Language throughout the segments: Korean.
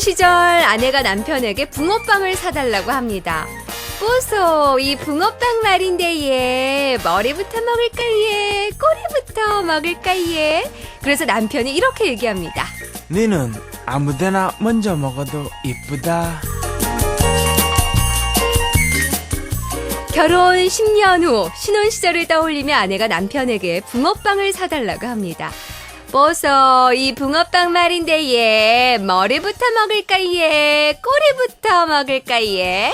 시절 아내가 남편에게 붕어빵을 사달라고 합니다. 보소, 이 붕어빵 말인데 얘 머리부터 먹을까 얘 꼬리부터 먹을까 얘. 그래서 남편이 이렇게 얘기합니다. 니는 아무데나 먼저 먹어도 이쁘다. 결혼 10년 후 신혼 시절을 떠올리며 아내가 남편에게 붕어빵을 사달라고 합니다. 보소, 이 붕어빵 말인데 얘 머리부터 먹을까 얘 꼬리부터 먹을까 얘.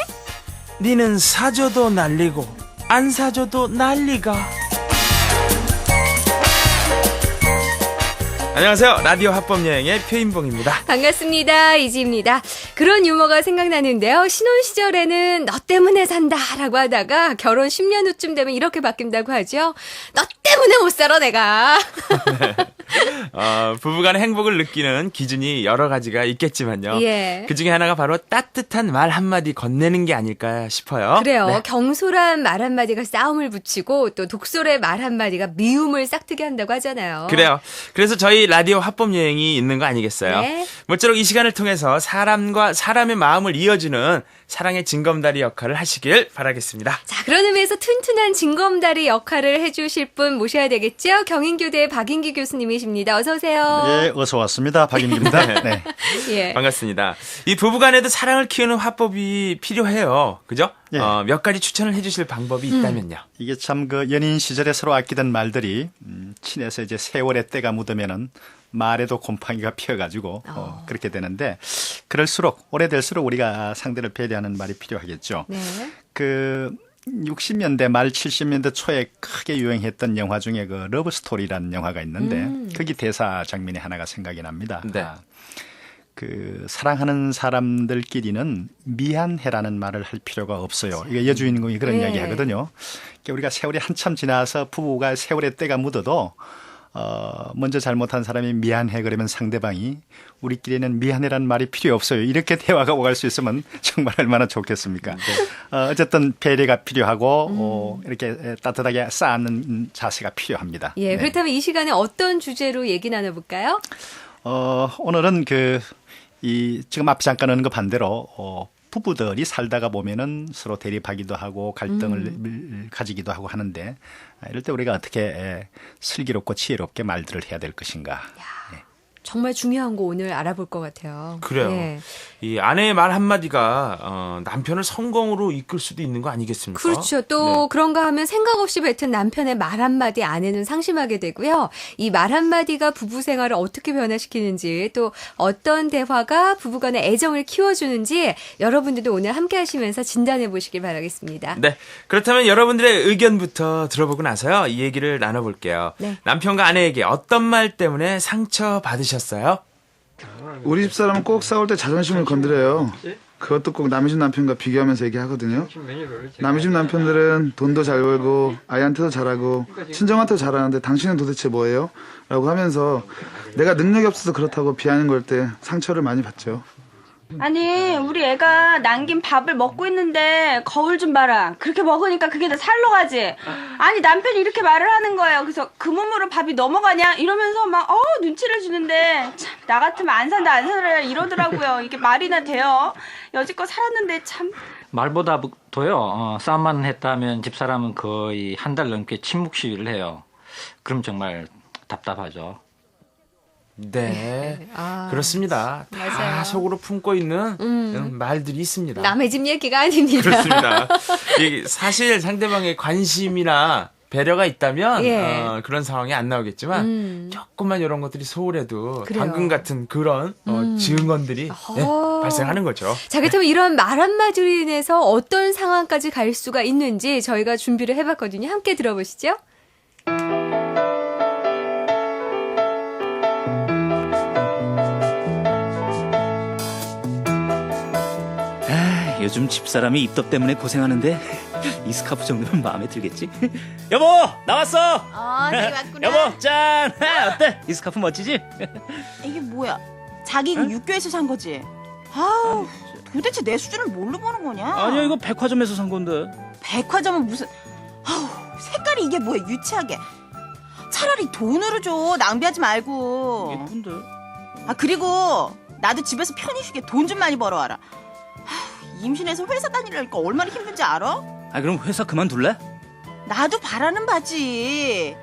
니는 사줘도 난리고 안 사줘도 난리가. 안녕하세요. 라디오 합법여행의 표인봉입니다. 반갑습니다. 이지입니다. 그런 유머가 생각나는데요. 신혼 시절에는 너 때문에 산다라고 하다가 결혼 10년 후쯤 되면 이렇게 바뀐다고 하죠. 너 때문에 못 살아 내가. 부부간의 행복을 느끼는 기준이 여러 가지가 있겠지만요. 예. 그중에 하나가 바로 따뜻한 말 한마디 건네는 게 아닐까 싶어요. 그래요. 네. 경솔한 말 한마디가 싸움을 붙이고 또 독솔의 말 한마디가 미움을 싹트게 한다고 하잖아요. 그래요. 그래서 저희 라디오 합법여행이 있는 거 아니겠어요? 네. 모쪼록 이 시간을 통해서 사람과 사람의 마음을 이어주는 사랑의 징검다리 역할을 하시길 바라겠습니다. 자, 그런 의미에서 튼튼한 징검다리 역할을 해주실 분 모셔야 되겠죠? 경인교대의 박인기 교수님이십니다. 어서 오세요. 예, 어서 왔습니다. 박인기입니다. 네. 예. 반갑습니다. 이 부부간에도 사랑을 키우는 화법이 필요해요. 그죠? 예. 몇 가지 추천을 해주실 방법이 있다면요. 이게 참 그 연인 시절에 서로 아끼던 말들이 친해서 이제 세월의 때가 묻으면은 말에도 곰팡이가 피어가지고 그렇게 되는데 그럴수록 오래될수록 우리가 상대를 배려하는 말이 필요하겠죠. 네. 그 60년대 말 70년대 초에 크게 유행했던 영화 중에 그 러브 스토리라는 영화가 있는데 거기 대사 장면이 하나가 생각이 납니다. 네. 그 사랑하는 사람들끼리는 미안해라는 말을 할 필요가 없어요. 이게 여주인공이 그런 네. 이야기 하거든요. 그러니까 우리가 세월이 한참 지나서 부부가 세월의 때가 묻어도 먼저 잘못한 사람이 미안해 그러면 상대방이 우리끼리는 미안해라는 말이 필요 없어요. 이렇게 대화가 오갈 수 있으면 정말 얼마나 좋겠습니까? 어쨌든 배려가 필요하고 이렇게 따뜻하게 쌓는 자세가 필요합니다. 예, 네. 그렇다면 이 시간에 어떤 주제로 얘기 나눠볼까요? 오늘은 지금 앞에 잠깐 하는 거 반대로 부부들이 살다가 보면은 서로 대립하기도 하고 갈등을 가지기도 하고 하는데 이럴 때 우리가 어떻게 슬기롭고 지혜롭게 말들을 해야 될 것인가. 정말 중요한 거 오늘 알아볼 것 같아요. 그래요. 예. 이 아내의 말 한마디가 남편을 성공으로 이끌 수도 있는 거 아니겠습니까? 그렇죠. 또 네. 그런가 하면 생각 없이 뱉은 남편의 말 한마디 아내는 상심하게 되고요. 이 말 한마디가 부부 생활을 어떻게 변화시키는지 또 어떤 대화가 부부간의 애정을 키워주는지 여러분들도 오늘 함께 하시면서 진단해 보시길 바라겠습니다. 네. 그렇다면 여러분들의 의견부터 들어보고 나서요. 이 얘기를 나눠볼게요. 네. 남편과 아내에게 어떤 말 때문에 상처 받으셨어요? 우리 집사람은 꼭 싸울 때 자존심을 건드려요. 그것도 꼭 남의 집 남편과 비교하면서 얘기하거든요. 남의 집 남편들은 돈도 잘 벌고 아이한테도 잘하고 친정한테도 잘하는데 당신은 도대체 뭐예요? 라고 하면서 내가 능력이 없어서 그렇다고 비하는 걸 때 상처를 많이 받죠. 아니 우리 애가 남긴 밥을 먹고 있는데 거울 좀 봐라. 그렇게 먹으니까 그게 다 살로 가지. 아니 남편이 이렇게 말을 하는 거예요. 그래서 그 몸으로 밥이 넘어가냐 이러면서 막 눈치를 주는데 참 나 같으면 안 산다 안 살아 이러더라고요. 이게 말이나 돼요. 여지껏 살았는데 참. 말보다도요. 싸움만 했다면 집사람은 거의 한 달 넘게 침묵 시위를 해요. 그럼 정말 답답하죠. 네. 아, 그렇습니다. 다 맞아요. 속으로 품고 있는 말들이 있습니다. 남의 집 얘기가 아닙니다. 그렇습니다. 사실 상대방의 관심이나 배려가 있다면 예. 그런 상황이 안 나오겠지만 조금만 이런 것들이 소홀해도 그래요. 방금 같은 그런 증언들이 발생하는 거죠. 자, 그렇다면 이런 말 한마디로 인해서 어떤 상황까지 갈 수가 있는지 저희가 준비를 해봤거든요. 함께 들어보시죠. 요즘 집사람이 입덧 때문에 고생하는데 이 스카프 정도면 마음에 들겠지? 여보 나왔어. 네 왔구나. 여보 짠. 어때? 이 스카프 멋지지? 이게 뭐야? 자기 그 육교에서 산 거지? 아우, 도대체 내 수준을 뭘로 보는 거냐? 아니야 이거 백화점에서 산 건데. 백화점은 무슨... 아우, 색깔이 이게 뭐야, 유치하게. 차라리 돈으로 줘, 낭비하지 말고. 예쁜데. 아, 그리고 나도 집에서 편히 쉬게 돈 좀 많이 벌어와라. 임신해서 회사 다니려니까 얼마나 힘든지 알아? 아, 그럼 회사 그만둘래? 나도 바라는 바지.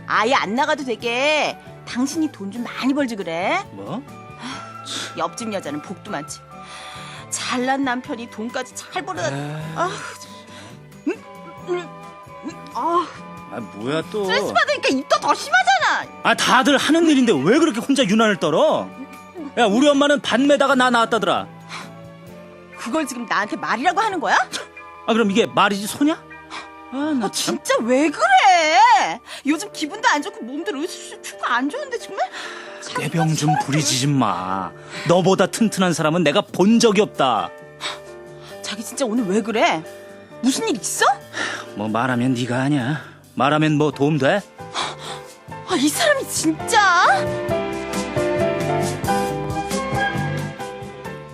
아예 안 나가도 되게 당신이 돈 좀 많이 벌지 그래? 뭐? 옆집 여자는 복도 많지. 잘난 남편이 돈까지 잘 벌어다. 아, 아, 뭐야 또. 스트레스 받으니까 입도 더 심하잖아. 아, 다들 하는 일인데 왜 그렇게 혼자 유난을 떨어? 야, 우리 엄마는 반매다가 나 낳았다더라. 그걸 지금 나한테 말이라고 하는 거야? 아, 그럼 이게 말이지 소냐? 아, 나 참. 진짜 왜 그래? 요즘 기분도 안 좋고 몸도 으스스 피고 안 좋은데 정말? 꾀병 좀 부리지 좀 마. 너보다 튼튼한 사람은 내가 본 적이 없다. 자기 진짜 오늘 왜 그래? 무슨 일 있어? 뭐 말하면 네가 아냐. 말하면 뭐 도움 돼? 아, 이 사람이 진짜?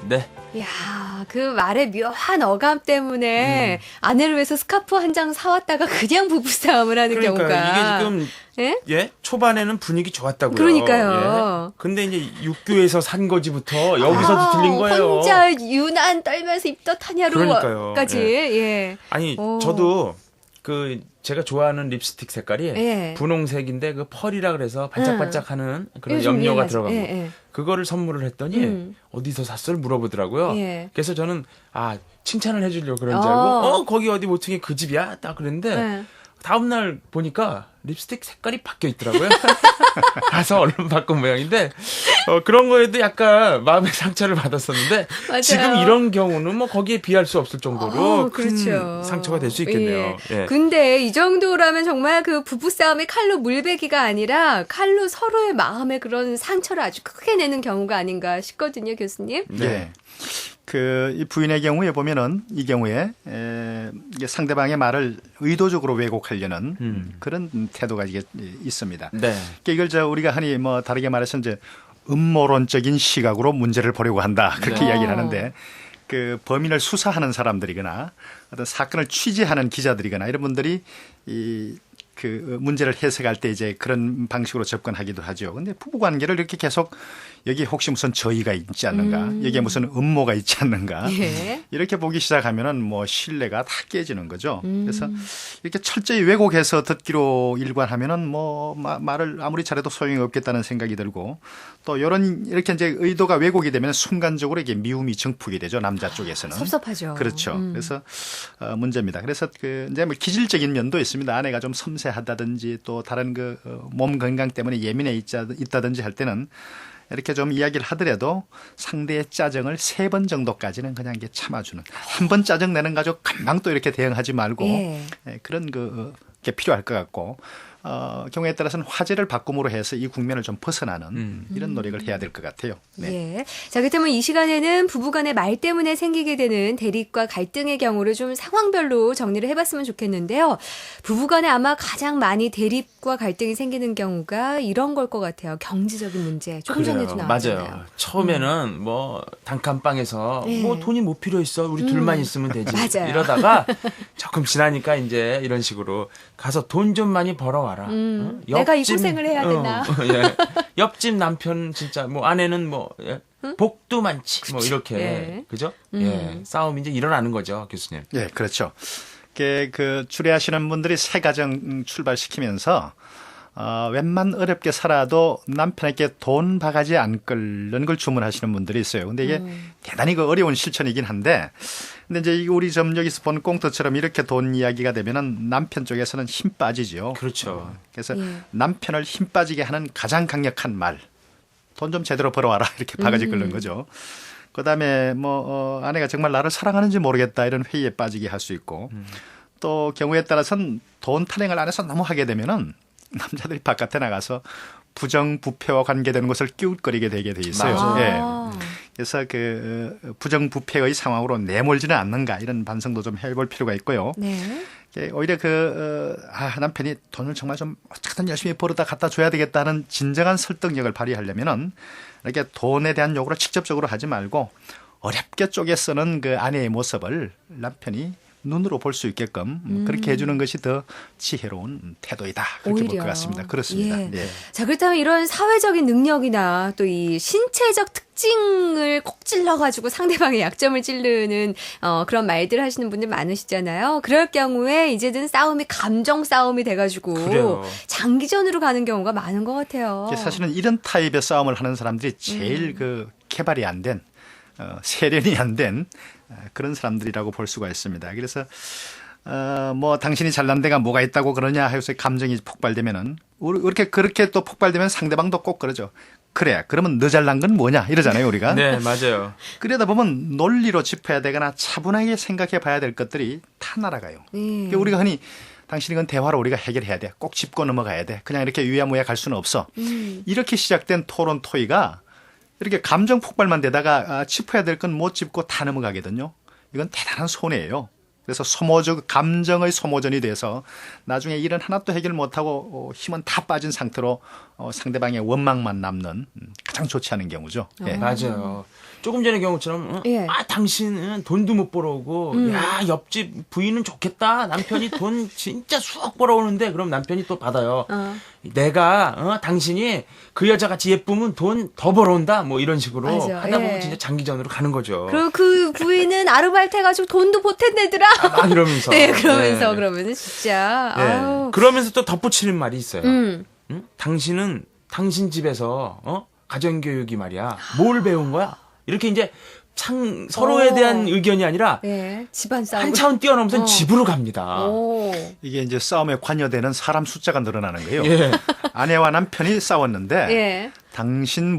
네. 야, 그 말의 묘한 어감 때문에 아내를 위해서 스카프 한 장 사왔다가 그냥 부부싸움을 하는 그러니까 경우가. 이게 지금 예? 예? 초반에는 분위기 좋았다고요. 그러니까요. 예. 근데 이제 육교에서 산 거지부터 여기서 들린 거예요. 혼자 유난 떨면서 그러니까요. 입덧하냐로까지. 예. 아니, 오. 저도 그 제가 좋아하는 립스틱 색깔이 예. 분홍색인데 그 펄이라 그래서 반짝반짝하는 그런 요즘 염료가 유행하죠. 들어간 거. 예, 예. 그거를 선물을 했더니 음. 어디서 샀어를 물어보더라고요. 예. 그래서 저는 칭찬을 해주려고 그런 줄 어. 알고 거기 어디 모퉁이 그 집이야? 딱 그랬는데 예. 다음날 보니까 립스틱 색깔이 바뀌어 있더라고요. 가서 얼른 바꾼 모양인데 그런 거에도 약간 마음의 상처를 받았었는데 맞아요. 지금 이런 경우는 뭐 거기에 비할 수 없을 정도로 큰 그렇죠. 상처가 될 수 있겠네요. 예. 예. 근데 이 정도라면 정말 그 부부싸움이 칼로 물베기가 아니라 칼로 서로의 마음에 그런 상처를 아주 크게 내는 경우가 아닌가 싶거든요, 교수님. 네. 이 부인의 경우에 보면은 이 경우에 이게 상대방의 말을 의도적으로 왜곡하려는 그런 태도가 이게 있습니다. 네. 그러니까 이걸 우리가 흔히 뭐 다르게 말해서 이제 음모론적인 시각으로 문제를 보려고 한다 그렇게 네. 이야기를 하는데 그 범인을 수사하는 사람들이거나 어떤 사건을 취재하는 기자들이거나 이런 분들이 그 문제를 해석할 때 이제 그런 방식으로 접근하기도 하죠. 근데 부부 관계를 이렇게 계속 여기 혹시 무슨 저희가 있지 않는가, 여기에 무슨 음모가 있지 않는가, 예. 이렇게 보기 시작하면은 뭐 신뢰가 다 깨지는 거죠. 그래서 이렇게 철저히 왜곡해서 듣기로 일관하면은 뭐 말을 아무리 잘해도 소용이 없겠다는 생각이 들고 또 이렇게 이제 의도가 왜곡이 되면 순간적으로 이게 미움이 증폭이 되죠. 남자 쪽에서는. 섭섭하죠. 그렇죠. 그래서 문제입니다. 그래서 이제 뭐 기질적인 면도 있습니다. 아내가 좀 섬세하다든지 또 다른 몸 건강 때문에 예민해 있다든지 할 때는 이렇게 좀 이야기를 하더라도 상대의 짜증을 3번 정도까지는 그냥 이게 참아주는. 한 번 짜증 내는 가지고 금방 또 이렇게 대응하지 말고 예. 그런 게 필요할 것 같고 경우에 따라서는 화제를 바꿈으로 해서 이 국면을 좀 벗어나는 이런 노력을 해야 될 것 같아요. 네. 예. 자, 그렇다면 이 시간에는 부부간의 말 때문에 생기게 되는 대립과 갈등의 경우를 좀 상황별로 정리를 해봤으면 좋겠는데요. 부부간에 아마 가장 많이 대립과 갈등이 생기는 경우가 이런 걸 것 같아요. 경제적인 문제. 조금 전에도 나왔잖아요. 맞아요. 처음에는 뭐 단칸방에서 예. 뭐 돈이 뭐 필요 있어. 우리 둘만 있으면 되지. 맞아요. 이러다가 조금 지나니까 이제 이런 식으로 가서 돈 좀 많이 벌어와라. 내가 이 고생을 해야 되나? 예. 옆집 남편 진짜 뭐 아내는 뭐 복도 많지. 뭐 이렇게 예. 그죠? 예. 싸움이 이제 일어나는 거죠, 교수님. 예, 그렇죠. 주례하시는 분들이 새 가정 출발시키면서 웬만 어렵게 살아도 남편에게 돈 바가지 안 끓는 걸 주문하시는 분들이 있어요. 근데 이게 대단히 어려운 실천이긴 한데, 근데 이제 우리 여기서 본 꽁트처럼 이렇게 돈 이야기가 되면은 남편 쪽에서는 힘 빠지죠. 그렇죠. 그래서 남편을 힘 빠지게 하는 가장 강력한 말, 돈 좀 제대로 벌어와라 이렇게 바가지 끓는 거죠. 그다음에 아내가 정말 나를 사랑하는지 모르겠다 이런 회의에 빠지게 할 수 있고, 또 경우에 따라서는 돈 탄핵을 안에서 너무 하게 되면은 남자들이 바깥에 나가서 부정부패와 관계되는 것을 끼웃거리게 되게 돼 있어요. 맞아요. 예. 그래서 부정부패의 상황으로 내몰지는 않는가 이런 반성도 좀 해볼 필요가 있고요. 네. 오히려 남편이 돈을 정말 좀 어떻게든 열심히 벌어다 갖다 줘야 되겠다는 진정한 설득력을 발휘하려면은 이렇게 돈에 대한 요구를 직접적으로 하지 말고 어렵게 쪼개 쓰는 그 아내의 모습을 남편이 눈으로 볼 수 있게끔 그렇게 해주는 것이 더 지혜로운 태도이다. 그렇게 볼 오히려. 것 같습니다. 그렇습니다. 예. 예. 자, 그렇다면 이런 사회적인 능력이나 또 이 신체적 특징을 꼭 찔러가지고 상대방의 약점을 찌르는 그런 말들 하시는 분들 많으시잖아요. 그럴 경우에 이제는 싸움이 감정 싸움이 돼가지고 그래요. 장기전으로 가는 경우가 많은 것 같아요. 이게 사실은 이런 타입의 싸움을 하는 사람들이 제일 그 개발이 안 된, 세련이 안 된 그런 사람들이라고 볼 수가 있습니다. 그래서 뭐 당신이 잘난 데가 뭐가 있다고 그러냐 해서 감정이 폭발되면은 그렇게 또 폭발되면 상대방도 꼭 그러죠. 그래, 그러면 너 잘난 건 뭐냐 이러잖아요 우리가. 네, 맞아요. 그러다 보면 논리로 짚어야 되거나 차분하게 생각해 봐야 될 것들이 다 날아가요. 그러니까 우리가 흔히 당신이 이건 대화로 우리가 해결해야 돼. 꼭 짚고 넘어가야 돼. 그냥 이렇게 유야무야 갈 수는 없어. 이렇게 시작된 토론 토의가 이렇게 감정 폭발만 되다가 짚어야 될 건 못 짚고 다 넘어가거든요. 이건 대단한 손해예요. 그래서 감정의 소모전이 돼서 나중에 일은 하나도 해결 못하고 힘은 다 빠진 상태로 상대방의 원망만 남는 가장 좋지 않은 경우죠. 예. 맞아요. 조금 전의 경우처럼 예. 당신은 돈도 못 벌어오고 야 옆집 부인은 좋겠다. 남편이 돈 진짜 수억 벌어오는데 그럼 남편이 또 받아요. 내가 당신이 그 여자같이 예쁘면 돈 더 벌어온다. 뭐 이런 식으로 맞아. 하다 보면 예. 진짜 장기전으로 가는 거죠. 그리고 그 부인은 아르바이트 해가지고 돈도 보탠대더라. 막 이러면서. 네, 그러면서 네. 그러면은 진짜. 예. 아우. 그러면서 또 덧붙이는 말이 있어요. 음. 응? 당신은 당신 집에서 가정교육이 말이야 뭘 배운 거야? 이렇게 이제 서로에 대한 의견이 아니라 네, 집안 싸움. 한 차원 뛰어넘어서 집으로 갑니다. 오. 이게 이제 싸움에 관여되는 사람 숫자가 늘어나는 거예요. 예. 아내와 남편이 싸웠는데 예. 당신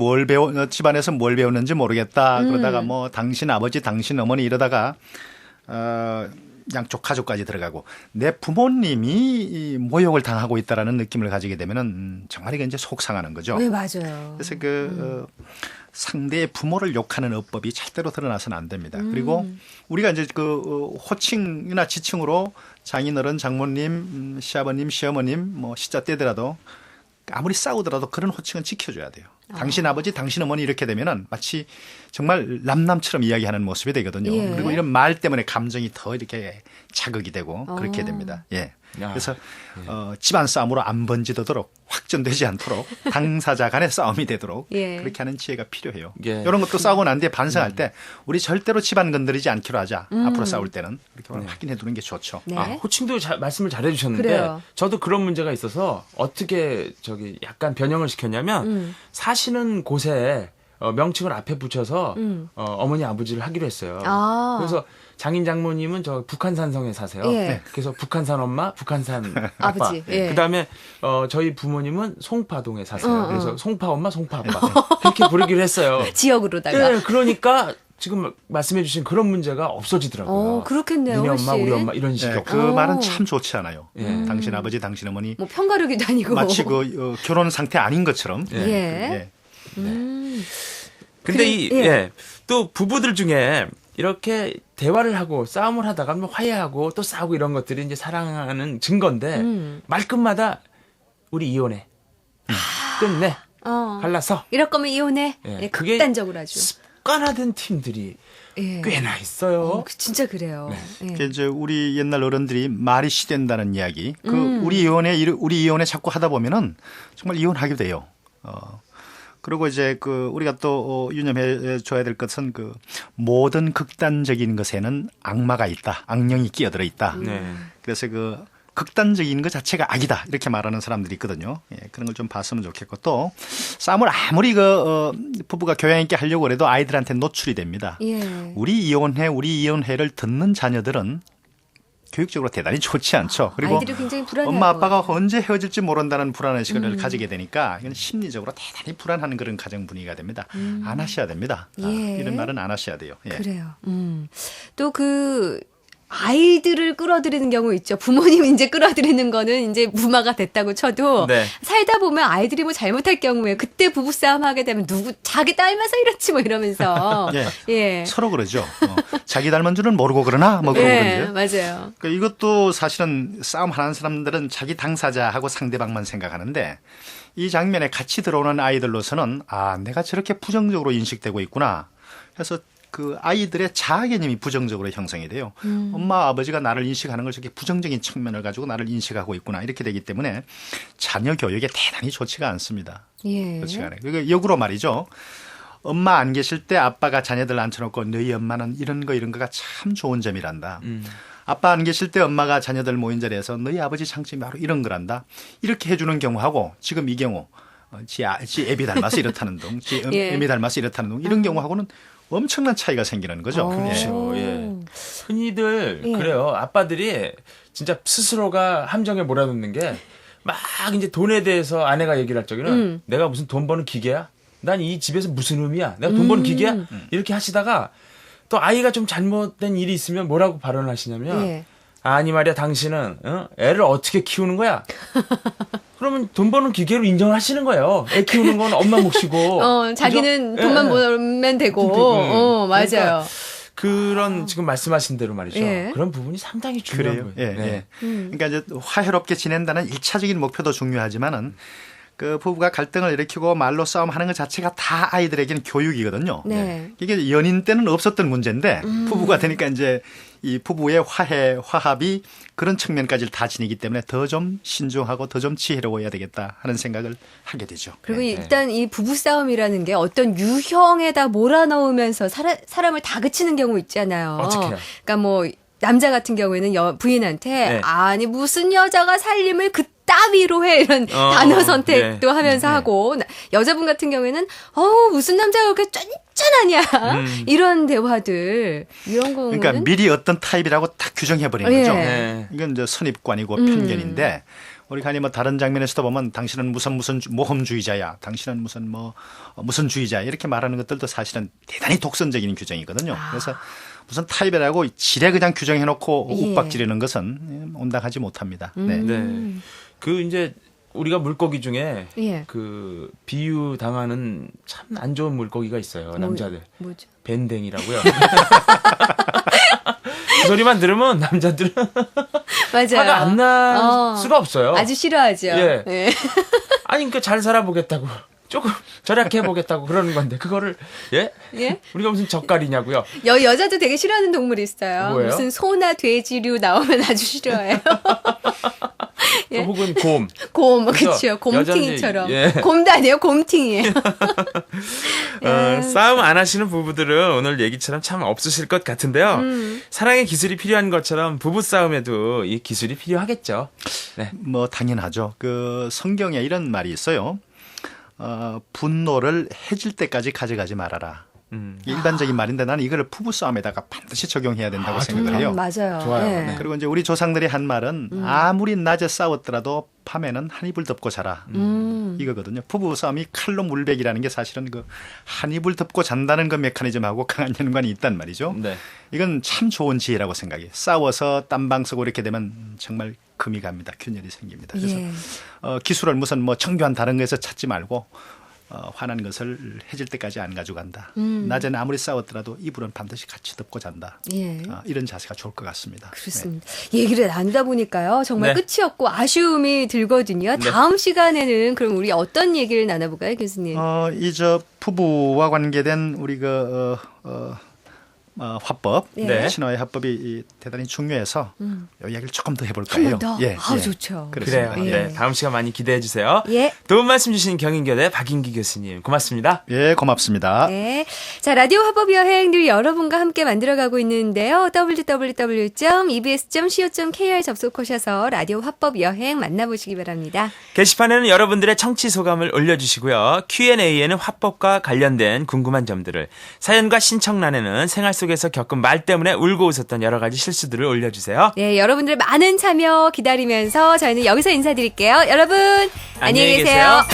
집안에서 뭘 배웠는지 모르겠다. 그러다가 뭐 당신 아버지, 당신 어머니 이러다가 양쪽 가족까지 들어가고 내 부모님이 이 모욕을 당하고 있다라는 느낌을 가지게 되면은 정말 이게 이제 속상하는 거죠. 네, 맞아요. 그래서 상대의 부모를 욕하는 어법이 절대로 드러나서는 안 됩니다. 그리고 우리가 이제 호칭이나 지칭으로 장인어른, 장모님, 시아버님, 시어머님 뭐 시자 떼더라도 아무리 싸우더라도 그런 호칭은 지켜줘야 돼요. 당신 아버지, 당신 어머니 이렇게 되면은 마치 정말 남남처럼 이야기하는 모습이 되거든요. 예. 그리고 이런 말 때문에 감정이 더 이렇게 자극이 되고 그렇게 됩니다. 예. 야. 그래서 집안 싸움으로 안 번지도록 확전되지 않도록 당사자 간의 싸움이 되도록 예. 그렇게 하는 지혜가 필요해요. 예. 이런 것도 싸우고 난 뒤에 반성할 때 우리 절대로 집안 건드리지 않기로 하자. 앞으로 싸울 때는 이렇게 확인해 두는 게 좋죠. 네. 호칭도 말씀을 잘 해주셨는데 그래요. 저도 그런 문제가 있어서 어떻게 약간 변형을 시켰냐면 사시는 곳에 명칭을 앞에 붙여서 어머니 아버지를 하기로 했어요. 아. 그래서 장인 장모님은 저 북한산성에 사세요. 예. 그래서 북한산 엄마, 북한산 아빠. 아버지, 예. 그다음에 저희 부모님은 송파동에 사세요. 그래서 송파 엄마, 송파 아빠 그렇게 부르기로 했어요. 지역으로다가. 네, 그러니까 지금 말씀해주신 그런 문제가 없어지더라고요. 그렇겠네요. 니네 엄마, 훨씬. 우리 엄마 이런 식이 네, 없고. 그 말은 참 좋지 않아요. 예. 당신 아버지, 당신 어머니 뭐 편가르기도 아니고. 마치 결혼 상태 아닌 것처럼. 예. 근데 예. 또 부부들 중에 이렇게 대화를 하고 싸움을 하다가 뭐 화해하고 또 싸우고 이런 것들이 이제 사랑하는 증거인데 말끝마다 우리 이혼해. 끝내. 갈라서. 이럴 거면 이혼해. 예, 예, 그게 극단적으로 아주. 습관화된 팀들이 예. 꽤나 있어요. 진짜 그래요. 예. 그게 이제 우리 옛날 어른들이 말이 시된다는 이야기. 우리 이혼에 자꾸 하다 보면은 정말 이혼하게 돼요. 그리고 이제 우리가 또 유념해 줘야 될 것은 모든 극단적인 것에는 악마가 있다. 악령이 끼어들어 있다. 네. 그래서 극단적인 것 자체가 악이다. 이렇게 말하는 사람들이 있거든요. 예, 그런 걸 좀 봤으면 좋겠고 또 싸움을 아무리 부부가 교양 있게 하려고 해도 아이들한테 노출이 됩니다. 예. 우리 이혼해를 듣는 자녀들은 교육적으로 대단히 좋지 않죠. 그리고 아이들이 굉장히 불안해할 엄마 것 아빠가 같아요. 언제 헤어질지 모른다는 불안의식을 가지게 되니까 이건 심리적으로 대단히 불안한 그런 가정 분위기가 됩니다. 안 하셔야 됩니다. 예. 이런 말은 안 하셔야 돼요. 예. 그래요. 또 아이들을 끌어들이는 경우 있죠. 부모님이 이제 끌어들이는 거는 이제 무마가 됐다고 쳐도 네. 살다 보면 아이들이 뭐 잘못할 경우에 그때 부부싸움 하게 되면 자기 닮아서 이렇지 뭐 이러면서 예. 예. 서로 그러죠. 자기 닮은 줄은 모르고 그러나 뭐 그러고 예, 그러는데요. 맞아요. 그러니까 이것도 사실은 싸움 하는 사람들은 자기 당사자하고 상대방만 생각하는데 이 장면에 같이 들어오는 아이들로서는 내가 저렇게 부정적으로 인식되고 있구나. 그래서 그 아이들의 자아 개념이 부정적으로 형성이 돼요. 엄마 아버지가 나를 인식하는 걸 저렇게 부정적인 측면을 가지고 나를 인식하고 있구나 이렇게 되기 때문에 자녀 교육에 대단히 좋지가 않습니다. 예. 좋지가 않아요. 그러니까 역으로 말이죠. 엄마 안 계실 때 아빠가 자녀들 앉혀놓고 너희 엄마는 이런 거가 참 좋은 점이란다. 아빠 안 계실 때 엄마가 자녀들 모인 자리에서 너희 아버지 장점이 바로 이런 거란다. 이렇게 해주는 경우하고 지금 이 경우 지 애비 닮아서 이렇다는 둥, 지 예. 애미 닮아서 이렇다는 둥 이런 경우하고는 엄청난 차이가 생기는 거죠. 그렇죠. 예. 흔히들 예. 그래요. 아빠들이 진짜 스스로가 함정에 몰아넣는 게 막 이제 돈에 대해서 아내가 얘기를 할 적에는 내가 무슨 돈 버는 기계야? 난 이 집에서 무슨 의미야? 내가 돈 버는 기계야? 이렇게 하시다가 또 아이가 좀 잘못된 일이 있으면 뭐라고 발언을 하시냐면 예. 아니 말이야 당신은 애를 어떻게 키우는 거야? 그러면 돈 버는 기계로 인정을 하시는 거예요. 애 키우는 건 엄마 몫이고. 자기는 그죠? 돈만 예. 벌면 되고. 맞아요. 그러니까 그런 지금 말씀하신 대로 말이죠. 예. 그런 부분이 상당히 중요한 그래요. 거예요. 예, 예. 그러니까 이제 화해롭게 지낸다는 1차적인 목표도 중요하지만은 그 부부가 갈등을 일으키고 말로 싸움하는 것 자체가 다 아이들에게는 교육이거든요. 네. 이게 연인 때는 없었던 문제인데 부부가 되니까 이제 이 부부의 화합이 그런 측면까지 다 지니기 때문에 더 좀 신중하고 더 좀 지혜로워야 되겠다 하는 생각을 하게 되죠. 그리고 네. 일단 이 부부싸움이라는 게 어떤 유형에다 몰아넣으면서 사람을 다그치는 경우 있잖아요. 어떻게요? 그러니까 뭐 남자 같은 경우에는 부인한테 네. 아니 무슨 여자가 살림을 그따위로 해 이런 단어 선택도 하면서 하고 여자분 같은 경우에는 무슨 남자가 그렇게 쫀쫀하냐 이런 대화들 이런 거는 그러니까 미리 어떤 타입이라고 딱 규정해 버리는 예. 거죠. 네. 이건 이제 선입관이고 편견인데 우리가 아니 뭐 다른 장면에서도 보면 당신은 무슨 모험주의자야, 당신은 무슨 주의자 이렇게 말하는 것들도 사실은 대단히 독선적인 규정이거든요. 그래서 무슨 타입이라고 지레 그냥 규정해놓고 예. 욱박지르는 것은 온당하지 못합니다. 네. 네. 그 이제 우리가 물고기 중에 예. 그 비유 당하는 참 안 좋은 물고기가 있어요. 남자들. 뭐죠? 밴댕이라고요. 그 소리만 들으면 남자들은 맞아요. 화가 안 날 수가 없어요. 아주 싫어하죠. 예. 예. 아니 그러니까 잘 살아보겠다고 조금 절약해 보겠다고 그러는 건데 그거를 예? 예? 우리가 무슨 젓갈이냐고요. 여자도 되게 싫어하는 동물이 있어요. 뭐예요? 무슨 소나 돼지류 나오면 아주 싫어해요. 예. 혹은 곰. 곰, 그래서 그렇죠. 곰팅이처럼. 여자는, 예. 곰도 아니에요, 곰팅이에요. 싸움 안 하시는 부부들은 오늘 얘기처럼 참 없으실 것 같은데요. 사랑의 기술이 필요한 것처럼 부부 싸움에도 이 기술이 필요하겠죠. 네. 뭐 당연하죠. 그 성경에 이런 말이 있어요. 분노를 해질 때까지 가져가지 말아라. 일반적인 말인데 나는 이걸 부부 싸움에다가 반드시 적용해야 된다고 생각을 해요. 맞아요. 좋아요. 예. 네. 그리고 이제 우리 조상들이 한 말은 아무리 낮에 싸웠더라도 밤에는 한 이불 덮고 자라. 이거거든요. 부부 싸움이 칼로 물베기라는 게 사실은 그 한 이불 덮고 잔다는 그 메커니즘하고 강한 연관이 있단 말이죠. 네. 이건 참 좋은 지혜라고 생각해요. 싸워서 땀방 쓰고 이렇게 되면 정말 금이 갑니다. 균열이 생깁니다. 그래서 예. 기술을 무슨 정교한 다른 거에서 찾지 말고 화난 것을 해질 때까지 안 가져간다. 낮에는 아무리 싸웠더라도 이불은 반드시 같이 덮고 잔다. 예. 이런 자세가 좋을 것 같습니다. 그렇습니다. 얘기를 나누다 보니까요. 정말 네. 끝이 없고 아쉬움이 들거든요. 다음 시간에는 그럼 우리 어떤 얘기를 나눠볼까요, 교수님? 이 부부와 관계된 우리 화법, 네. 신화의 화법이 대단히 중요해서 이 이야기를 조금 더 해볼까 한 해요. 번 더? 좋죠. 그렇습니다. 그래요. 예. 네. 다음 시간 많이 기대해 주세요. 예. 도움 말씀 주신 경인교대 박인기 교수님 고맙습니다. 예, 고맙습니다. 네. 자, 라디오 화법 여행 늘 여러분과 함께 만들어가고 있는데요. www.ebs.co.kr 접속하셔서 라디오 화법 여행 만나보시기 바랍니다. 게시판에는 여러분들의 청취 소감을 올려주시고요. Q&A에는 화법과 관련된 궁금한 점들을, 사연과 신청란에는 생활 속에서 겪은 말 때문에 울고 웃었던 여러 가지 실수들을 올려주세요. 네, 여러분들 많은 참여 기다리면서 저희는 여기서 인사드릴게요. 여러분, 안녕히 계세요.